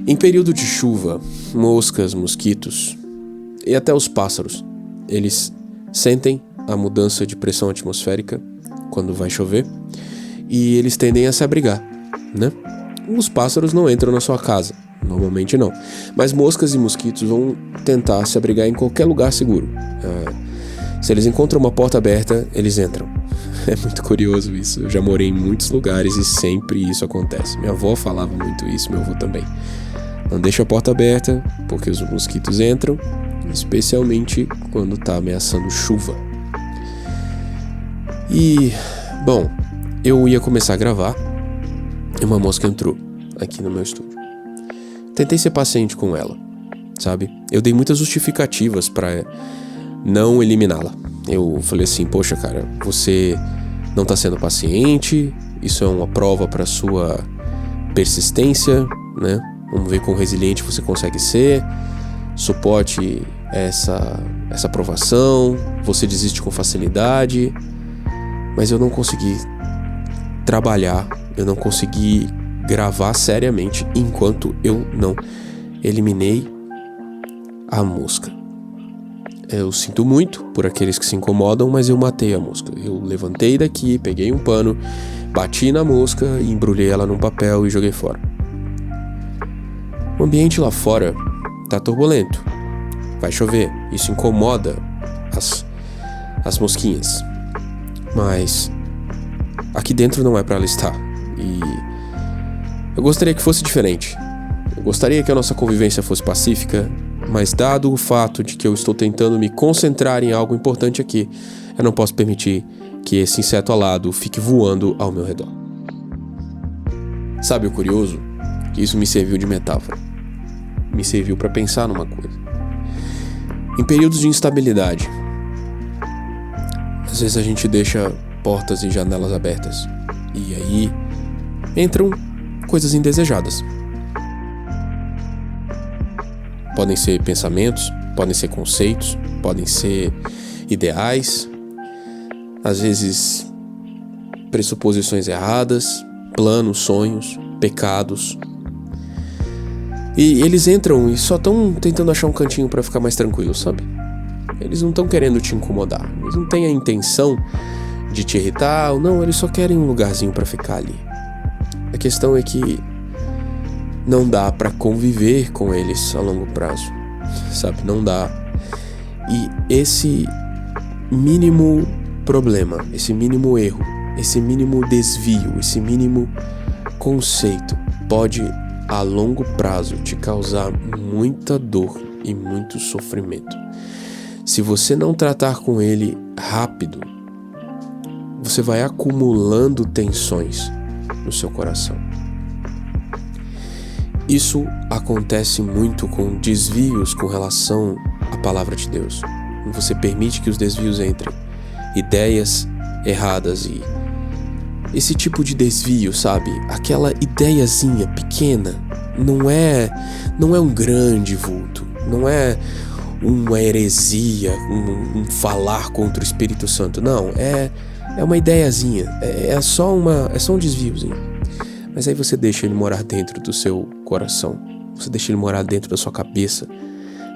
Em período de chuva, moscas, mosquitos e até os pássaros, eles sentem a mudança de pressão atmosférica quando vai chover e eles tendem a se abrigar, né? Os pássaros não entram na sua casa, normalmente não, mas moscas e mosquitos vão tentar se abrigar em qualquer lugar seguro. Se eles encontram uma porta aberta, eles entram. É muito curioso isso. Eu já morei em muitos lugares e sempre isso acontece. Minha avó falava muito isso, meu avô também. Não deixa a porta aberta, porque os mosquitos entram, especialmente quando está ameaçando chuva. E, bom, eu ia começar a gravar e uma mosca entrou aqui no meu estúdio. Tentei ser paciente com ela, sabe? Eu dei muitas justificativas para não eliminá-la. Eu falei assim, poxa cara, você não tá sendo paciente, isso é uma prova para sua persistência, né? Vamos ver quão resiliente você consegue ser, suporte essa provação, você desiste com facilidade, mas eu não consegui trabalhar, eu não consegui gravar seriamente enquanto eu não eliminei a mosca. Eu sinto muito por aqueles que se incomodam, mas eu matei a mosca. Eu levantei daqui, peguei um pano, bati na mosca, embrulhei ela num papel e joguei fora. O ambiente lá fora tá turbulento. Vai chover. Isso incomoda as mosquinhas. Mas aqui dentro não é pra ela estar. E eu gostaria que fosse diferente. Eu gostaria que a nossa convivência fosse pacífica, mas dado o fato de que eu estou tentando me concentrar em algo importante aqui, eu não posso permitir que esse inseto alado fique voando ao meu redor. Sabe o curioso? Que isso me serviu de metáfora. Me serviu para pensar numa coisa. Em períodos de instabilidade, às vezes a gente deixa portas e janelas abertas. E aí entram coisas indesejadas. Podem ser pensamentos, podem ser conceitos, podem ser ideais, às vezes pressuposições erradas, planos, sonhos, pecados. E eles entram e só estão tentando achar um cantinho para ficar mais tranquilo, sabe? Eles não estão querendo te incomodar, eles não têm a intenção de te irritar, ou não, eles só querem um lugarzinho para ficar ali. A questão é que não dá pra conviver com eles a longo prazo, sabe? Não dá. E esse mínimo problema, esse mínimo erro, esse mínimo desvio, esse mínimo conceito pode a longo prazo te causar muita dor e muito sofrimento. Se você não tratar com ele rápido, você vai acumulando tensões no seu coração. Isso acontece muito com desvios com relação à palavra de Deus. Você permite que os desvios entrem, ideias erradas e esse tipo de desvio, sabe? Aquela ideiazinha pequena não é um grande vulto, não é uma heresia, um falar contra o Espírito Santo, não, é uma ideiazinha, é só um desviozinho. Mas aí você deixa ele morar dentro do seu coração, você deixa ele morar dentro da sua cabeça,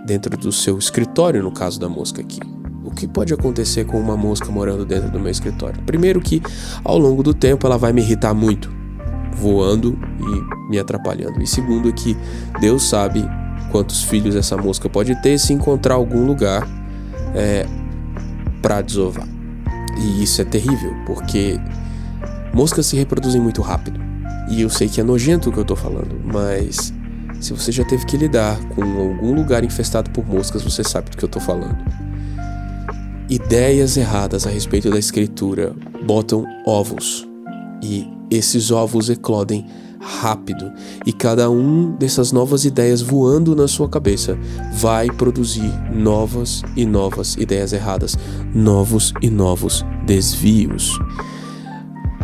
dentro do seu escritório, no caso da mosca aqui. O que pode acontecer com uma mosca morando dentro do meu escritório? Primeiro que, ao longo do tempo, ela vai me irritar muito, voando e me atrapalhando. E segundo que Deus sabe quantos filhos essa mosca pode ter se encontrar algum lugar para desovar. E isso é terrível, porque moscas se reproduzem muito rápido. E eu sei que é nojento o que eu tô falando, mas se você já teve que lidar com algum lugar infestado por moscas, você sabe do que eu tô falando. Ideias erradas a respeito da escritura botam ovos, e esses ovos eclodem rápido, e cada um dessas novas ideias voando na sua cabeça vai produzir novas e novas ideias erradas, novos e novos desvios.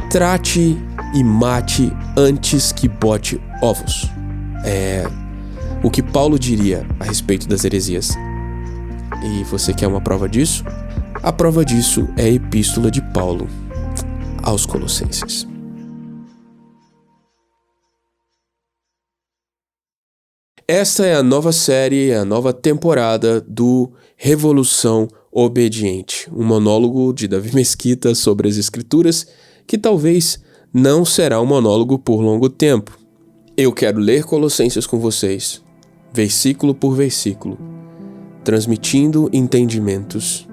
Trate e mate antes que bote ovos. É o que Paulo diria a respeito das heresias. E você quer uma prova disso? A prova disso é a epístola de Paulo aos Colossenses. Esta é a nova série, a nova temporada do Revolução Obediente, um monólogo de Davi Mesquita sobre as Escrituras, que talvez não será um monólogo por longo tempo. Eu quero ler Colossenses com vocês, versículo por versículo, transmitindo entendimentos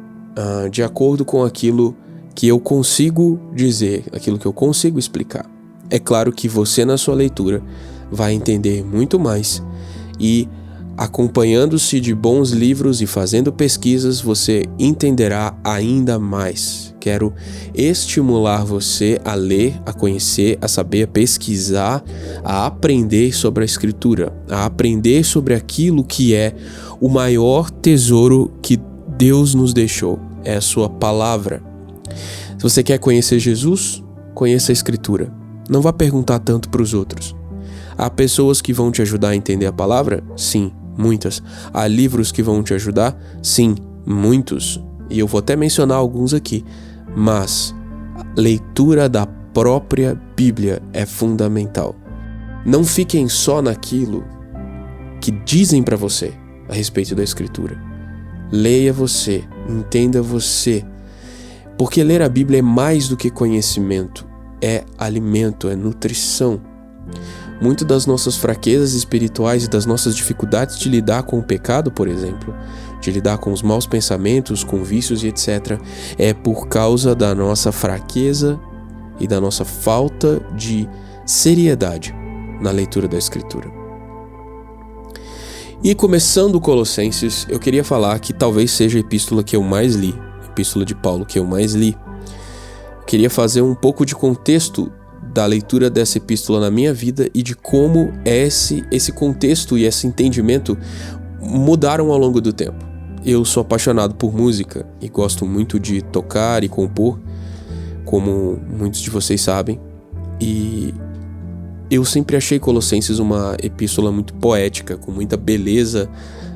de acordo com aquilo que eu consigo dizer, aquilo que eu consigo explicar. É claro que você, na sua leitura, vai entender muito mais e, acompanhando-se de bons livros e fazendo pesquisas, você entenderá ainda mais. Quero estimular você a ler, a conhecer, a saber, a pesquisar, a aprender sobre a Escritura, a aprender sobre aquilo que é o maior tesouro que Deus nos deixou, é a sua palavra. Se você quer conhecer Jesus, conheça a Escritura. Não vá perguntar tanto para os outros. Há pessoas que vão te ajudar a entender a palavra? Sim, muitas. Há livros que vão te ajudar? Sim, muitos. E eu vou até mencionar alguns aqui. Mas a leitura da própria Bíblia é fundamental. Não fiquem só naquilo que dizem para você a respeito da Escritura. Leia você, entenda você. Porque ler a Bíblia é mais do que conhecimento. É alimento, é nutrição. Muito das nossas fraquezas espirituais e das nossas dificuldades de lidar com o pecado, por exemplo, de lidar com os maus pensamentos, com vícios e etc., é por causa da nossa fraqueza e da nossa falta de seriedade na leitura da Escritura. E começando Colossenses, eu queria falar que talvez seja a epístola que eu mais li, a epístola de Paulo que eu mais li. Eu queria fazer um pouco de contexto da leitura dessa epístola na minha vida e de como esse contexto e esse entendimento mudaram ao longo do tempo. Eu sou apaixonado por música e gosto muito de tocar e compor, como muitos de vocês sabem, e eu sempre achei Colossenses uma epístola muito poética, com muita beleza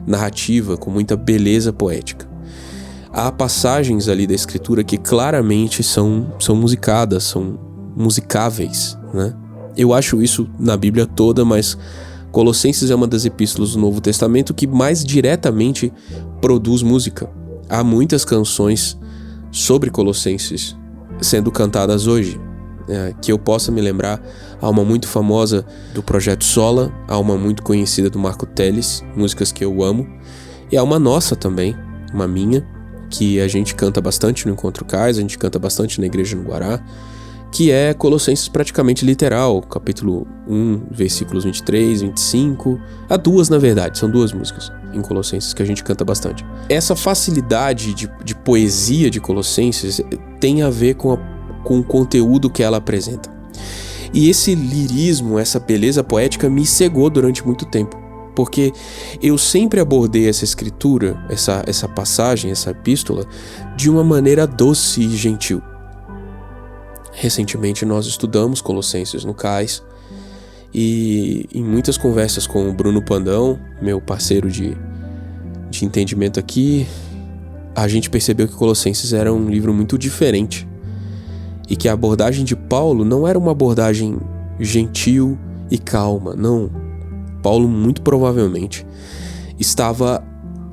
narrativa, com muita beleza poética. Há passagens ali da Escritura que claramente são musicadas, são musicáveis, né? Eu acho isso na Bíblia toda, mas Colossenses é uma das epístolas do Novo Testamento que mais diretamente produz música. Há muitas canções sobre Colossenses sendo cantadas hoje. Que eu possa me lembrar, há uma muito famosa do Projeto Sola, há uma muito conhecida do Marco Teles, músicas que eu amo, e há uma nossa também, uma minha, que a gente canta bastante no Encontro Cais, a gente canta bastante na Igreja no Guará, que é Colossenses praticamente literal, capítulo 1, versículos 23, 25, há duas na verdade, são duas músicas em Colossenses que a gente canta bastante. Essa facilidade de poesia de Colossenses tem a ver com o conteúdo que ela apresenta. E esse lirismo, essa beleza poética me cegou durante muito tempo, porque eu sempre abordei essa escritura, essa passagem, essa epístola, de uma maneira doce e gentil. Recentemente nós estudamos Colossenses no Cais, e em muitas conversas com o Bruno Pandão, meu parceiro de entendimento aqui, a gente percebeu que Colossenses era um livro muito diferente, e que a abordagem de Paulo não era uma abordagem gentil e calma, não. Paulo muito provavelmente estava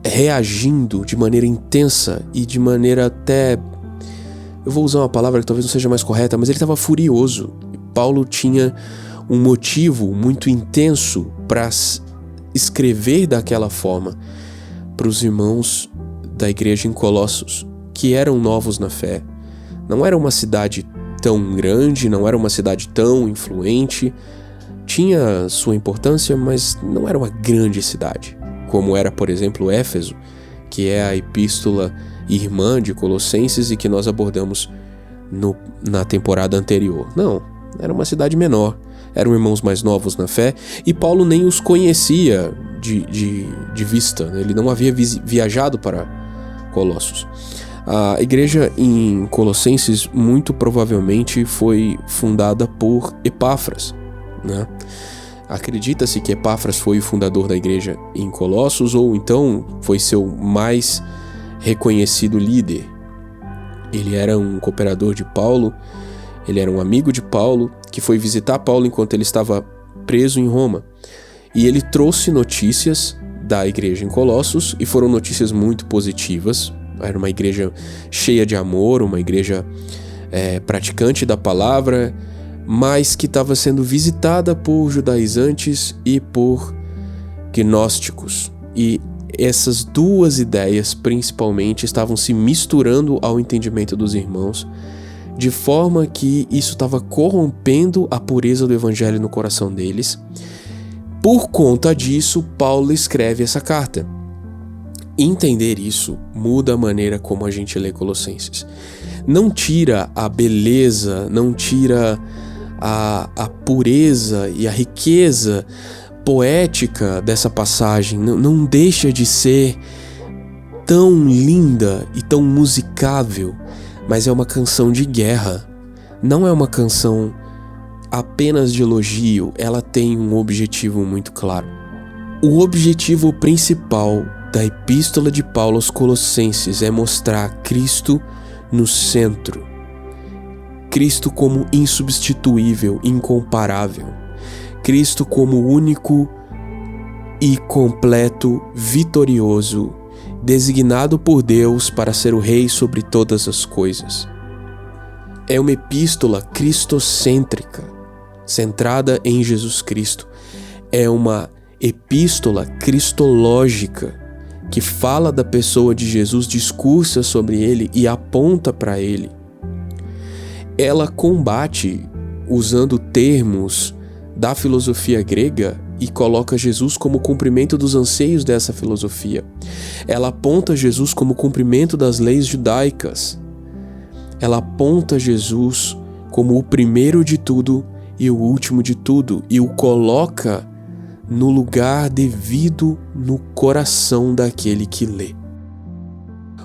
reagindo de maneira intensa e de maneira até... Eu vou usar uma palavra que talvez não seja mais correta, mas ele estava furioso. Paulo tinha um motivo muito intenso para escrever daquela forma para os irmãos da igreja em Colossos, que eram novos na fé. Não era uma cidade tão grande, não era uma cidade tão influente, tinha sua importância, mas não era uma grande cidade, como era, por exemplo, Éfeso, que é a epístola irmã de Colossenses e que nós abordamos na temporada anterior. Não, era uma cidade menor, eram irmãos mais novos na fé, e Paulo nem os conhecia de vista, né? Ele não havia viajado para Colossos. A igreja em Colossenses muito provavelmente foi fundada por Epáfras, né? Acredita-se que Epáfras foi o fundador da igreja em Colossos, ou então foi seu mais reconhecido líder. Ele era um cooperador de Paulo, ele era um amigo de Paulo, que foi visitar Paulo enquanto ele estava preso em Roma. E ele trouxe notícias da igreja em Colossos, e foram notícias muito positivas. Era uma igreja cheia de amor, uma igreja praticante da palavra, mas que estava sendo visitada por judaizantes e por gnósticos. E essas duas ideias, principalmente, estavam se misturando ao entendimento dos irmãos, de forma que isso estava corrompendo a pureza do evangelho no coração deles. Por conta disso, Paulo escreve essa carta. Entender isso muda a maneira como a gente lê Colossenses. Não tira a beleza, não tira a pureza e a riqueza poética dessa passagem, não deixa de ser tão linda e tão musicável, mas é uma canção de guerra. Não é uma canção apenas de elogio, ela tem um objetivo muito claro. O objetivo principal da Epístola de Paulo aos Colossenses é mostrar Cristo no centro. Cristo como insubstituível, incomparável. Cristo como único e completo, vitorioso, designado por Deus para ser o Rei sobre todas as coisas. É uma epístola cristocêntrica, centrada em Jesus Cristo. É uma epístola cristológica, que fala da pessoa de Jesus, discursa sobre ele e aponta para ele. Ela combate, usando termos da filosofia grega, e coloca Jesus como cumprimento dos anseios dessa filosofia. Ela aponta Jesus como cumprimento das leis judaicas. Ela aponta Jesus como o primeiro de tudo e o último de tudo, e o coloca no lugar devido no coração daquele que lê.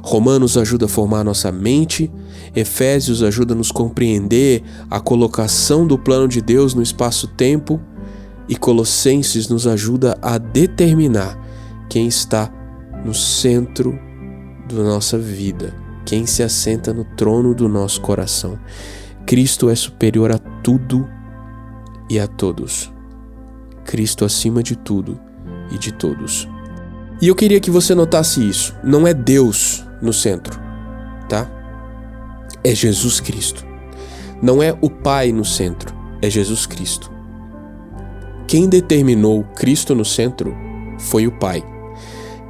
Romanos ajuda a formar nossa mente, Efésios ajuda a nos compreender a colocação do plano de Deus no espaço-tempo, e Colossenses nos ajuda a determinar quem está no centro da nossa vida, quem se assenta no trono do nosso coração. Cristo é superior a tudo e a todos. Cristo acima de tudo e de todos. E eu queria que você notasse isso. Não é Deus no centro, tá? É Jesus Cristo. Não é o Pai no centro, é Jesus Cristo. Quem determinou Cristo no centro foi o Pai.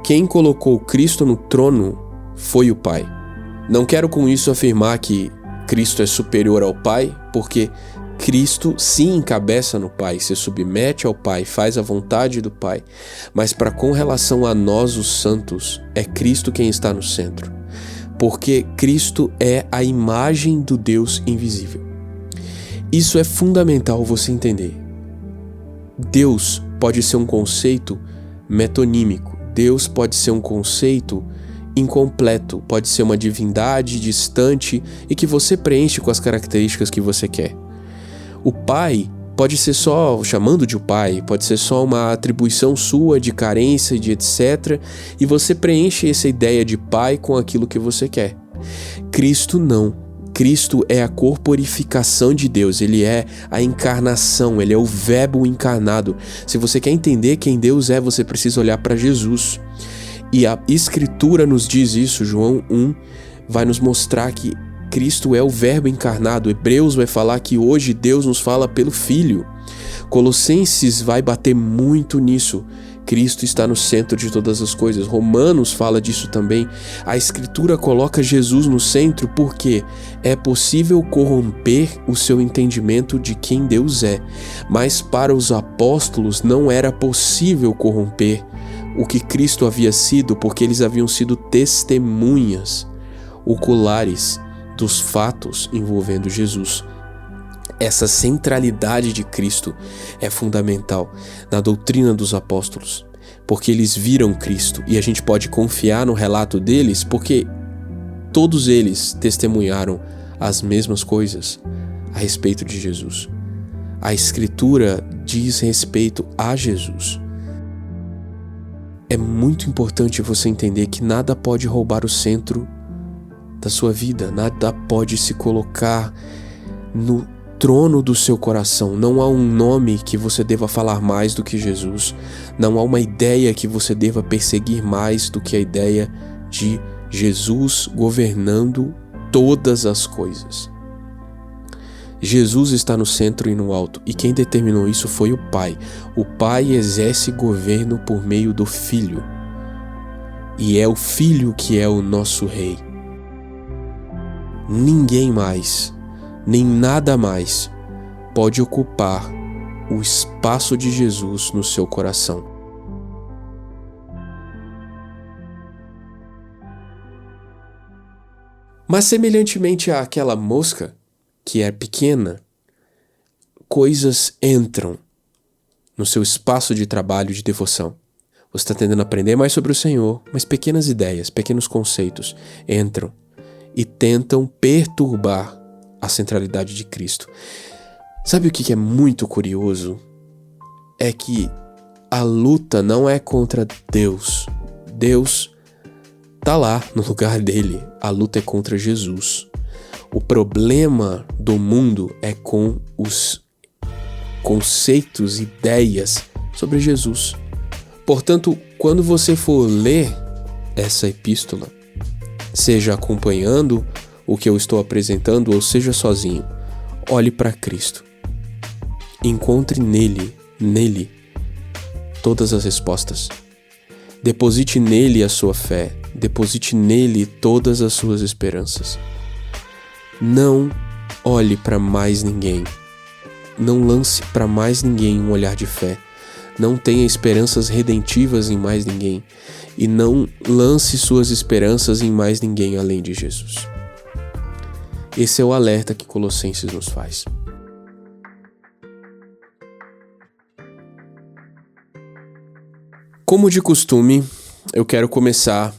Quem colocou Cristo no trono foi o Pai. Não quero com isso afirmar que Cristo é superior ao Pai, porque Cristo se encabeça no Pai, se submete ao Pai, faz a vontade do Pai. Mas com relação a nós, os santos, é Cristo quem está no centro. Porque Cristo é a imagem do Deus invisível. Isso é fundamental você entender. Deus pode ser um conceito metonímico. Deus pode ser um conceito incompleto. Pode ser uma divindade distante e que você preenche com as características que você quer. O Pai pode ser só, chamando de o Pai, pode ser só uma atribuição sua de carência e de etc. E você preenche essa ideia de Pai com aquilo que você quer. Cristo não. Cristo é a corporificação de Deus, ele é a encarnação, ele é o verbo encarnado. Se você quer entender quem Deus é, você precisa olhar para Jesus. E a Escritura nos diz isso, João 1 vai nos mostrar que Cristo é o verbo encarnado. Hebreus vai falar que hoje Deus nos fala pelo Filho. Colossenses vai bater muito nisso. Cristo está no centro de todas as coisas. Romanos fala disso também. A Escritura coloca Jesus no centro porque é possível corromper o seu entendimento de quem Deus é. Mas para os apóstolos não era possível corromper o que Cristo havia sido, porque eles haviam sido testemunhas oculares dos fatos envolvendo Jesus. Essa centralidade de Cristo é fundamental na doutrina dos apóstolos, porque eles viram Cristo e a gente pode confiar no relato deles porque todos eles testemunharam as mesmas coisas a respeito de Jesus. A Escritura diz respeito a Jesus. É muito importante você entender que nada pode roubar o centro da sua vida, nada pode se colocar no trono do seu coração. Não há um nome que você deva falar mais do que Jesus. Não há uma ideia que você deva perseguir mais do que a ideia de Jesus governando todas as coisas. Jesus está no centro e no alto, e quem determinou isso foi o Pai. O Pai exerce governo por meio do Filho, e é o Filho que é o nosso Rei. Ninguém mais, nem nada mais, pode ocupar o espaço de Jesus no seu coração. Mas semelhantemente àquela mosca, que é pequena, coisas entram no seu espaço de trabalho de devoção. Você está tentando aprender mais sobre o Senhor, mas pequenas ideias, pequenos conceitos entram e tentam perturbar a centralidade de Cristo. Sabe o que é muito curioso? É que a luta não é contra Deus. Deus está lá no lugar dele. A luta é contra Jesus. O problema do mundo é com os conceitos, ideias sobre Jesus. Portanto, quando você for ler essa epístola, seja acompanhando o que eu estou apresentando ou seja sozinho, olhe para Cristo. Encontre nele, todas as respostas. Deposite nele a sua fé. Deposite nele todas as suas esperanças. Não olhe para mais ninguém. Não lance para mais ninguém um olhar de fé. Não tenha esperanças redentivas em mais ninguém. E não lance suas esperanças em mais ninguém além de Jesus. Esse é o alerta que Colossenses nos faz. Como de costume, eu quero começar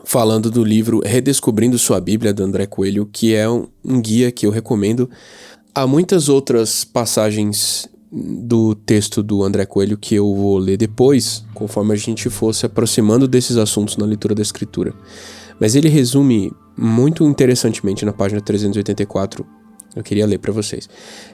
falando do livro Redescobrindo Sua Bíblia, do André Coelho, que é um guia que eu recomendo. Há muitas outras passagens do texto do André Coelho que eu vou ler depois, conforme a gente for se aproximando desses assuntos na leitura da Escritura. Mas ele resume muito interessantemente na página 384, eu queria ler para vocês.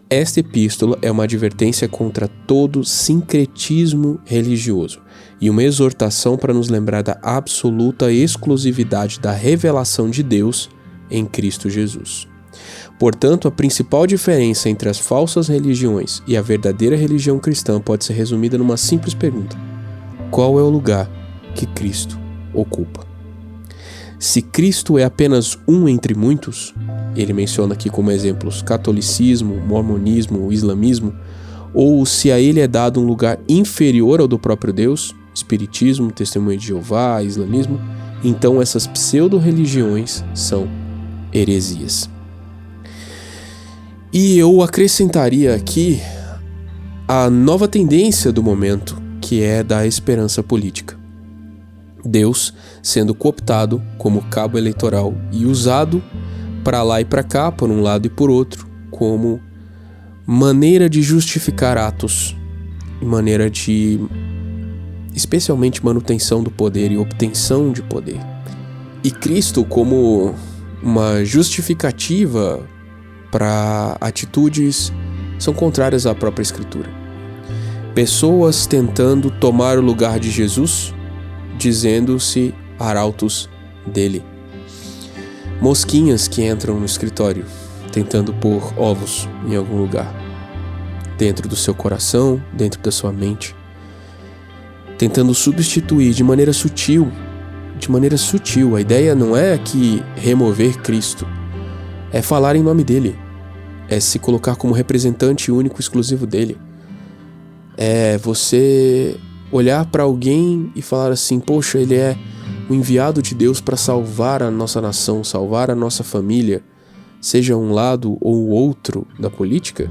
Esta epístola é uma advertência contra todo sincretismo religioso e uma exortação para nos lembrar da absoluta exclusividade da revelação de Deus em Cristo Jesus. Portanto, a principal diferença entre as falsas religiões e a verdadeira religião cristã pode ser resumida numa simples pergunta: qual é o lugar que Cristo ocupa? Se Cristo é apenas um entre muitos, ele menciona aqui como exemplos catolicismo, mormonismo, islamismo, ou se a ele é dado um lugar inferior ao do próprio Deus, espiritismo, testemunho de Jeová, islamismo, então essas pseudo-religiões são heresias. E eu acrescentaria aqui a nova tendência do momento, que é da esperança política. Deus sendo cooptado como cabo eleitoral e usado para lá e para cá, por um lado e por outro, como maneira de justificar atos, maneira de, especialmente, manutenção do poder e obtenção de poder. E Cristo como uma justificativa para atitudes são contrárias à própria Escritura. Pessoas tentando tomar o lugar de Jesus, dizendo-se arautos dele. Mosquinhas que entram no escritório, tentando pôr ovos em algum lugar, dentro do seu coração, dentro da sua mente, tentando substituir de maneira sutil. A ideia não é aqui remover Cristo, é falar em nome dele, é se colocar como representante único e exclusivo dele, é você olhar para alguém e falar assim: poxa, ele é o enviado de Deus para salvar a nossa nação, salvar a nossa família, seja um lado ou outro da política,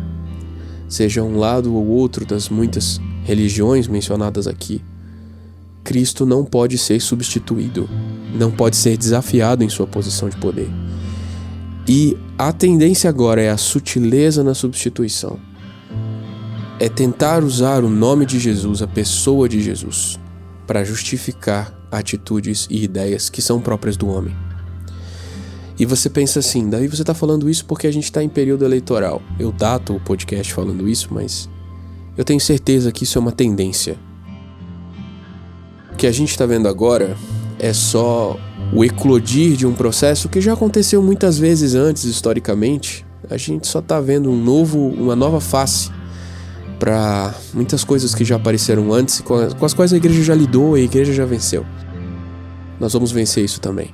seja um lado ou outro das muitas religiões mencionadas aqui. Cristo não pode ser substituído, não pode ser desafiado em sua posição de poder. E a tendência agora é a sutileza na substituição. É tentar usar o nome de Jesus, a pessoa de Jesus, para justificar atitudes e ideias que são próprias do homem. E você pensa assim, Davi, você está falando isso porque a gente está em período eleitoral. Eu dato o podcast falando isso, mas eu tenho certeza que isso é uma tendência. O que a gente está vendo agora é só o eclodir de um processo que já aconteceu muitas vezes antes, historicamente. A gente só está vendo uma nova face para muitas coisas que já apareceram antes e com as quais a igreja já lidou e a igreja já venceu. Nós vamos vencer isso também.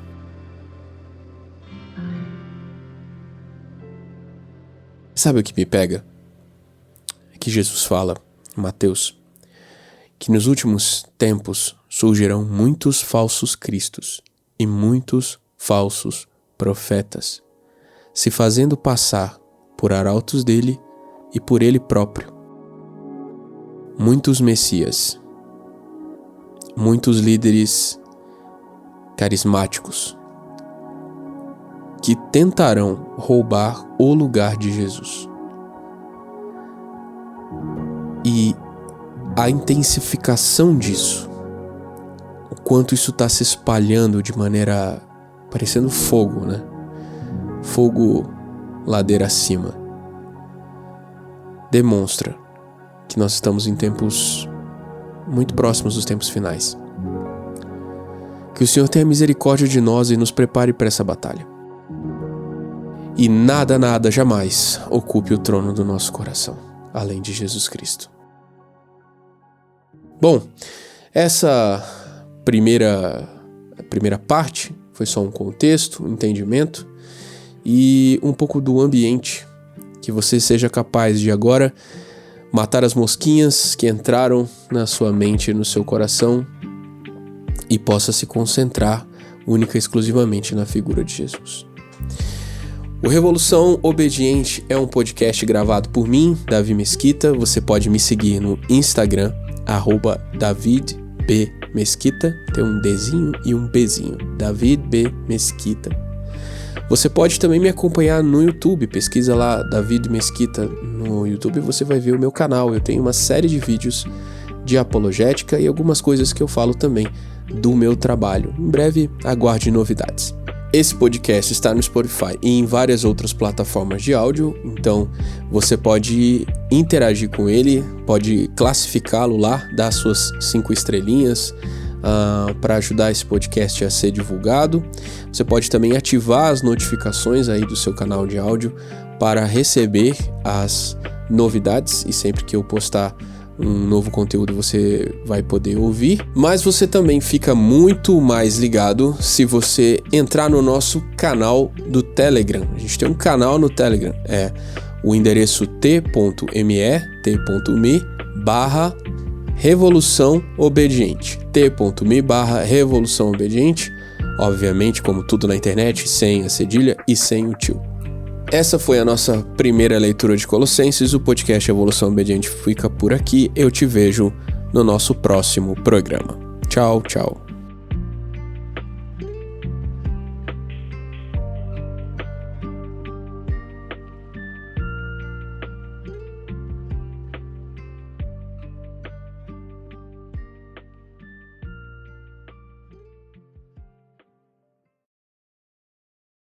Sabe o que me pega? É que Jesus fala, em Mateus, que nos últimos tempos surgirão muitos falsos cristos e muitos falsos profetas, se fazendo passar por arautos dele e por ele próprio. Muitos messias, muitos líderes carismáticos que tentarão roubar o lugar de Jesus. E a intensificação disso, o quanto isso está se espalhando de maneira parecendo fogo, né? Fogo ladeira acima, demonstra que nós estamos em tempos muito próximos dos tempos finais. Que o Senhor tenha misericórdia de nós e nos prepare para essa batalha. E nada jamais ocupe o trono do nosso coração, além de Jesus Cristo. Bom, essa primeira parte foi só um contexto, um entendimento e um pouco do ambiente, que você seja capaz de agora matar as mosquinhas que entraram na sua mente e no seu coração e possa se concentrar única e exclusivamente na figura de Jesus. O Revolução Obediente é um podcast gravado por mim, Davi Mesquita. Você pode me seguir no Instagram, @DavidBMesquita, tem um Dzinho e um Bzinho, David B. Mesquita. Você pode também me acompanhar no YouTube, pesquisa lá David Mesquita no YouTube e você vai ver o meu canal. Eu tenho uma série de vídeos de apologética e algumas coisas que eu falo também do meu trabalho. Em breve, aguarde novidades. Esse podcast está no Spotify e em várias outras plataformas de áudio, então você pode interagir com ele, pode classificá-lo lá, dar suas 5 estrelinhas para ajudar esse podcast a ser divulgado. Você pode também ativar as notificações aí do seu canal de áudio para receber as novidades e sempre que eu postar um novo conteúdo você vai poder ouvir, mas você também fica muito mais ligado se você entrar no nosso canal do Telegram. A gente tem um canal no Telegram, é o endereço t.me/Revolução Obediente, t.me/Revolução Obediente, obviamente como tudo na internet, sem a cedilha e sem o tio. Essa foi a nossa primeira leitura de Colossenses. O podcast Evolução Obediente fica por aqui. Eu te vejo no nosso próximo programa. Tchau, tchau.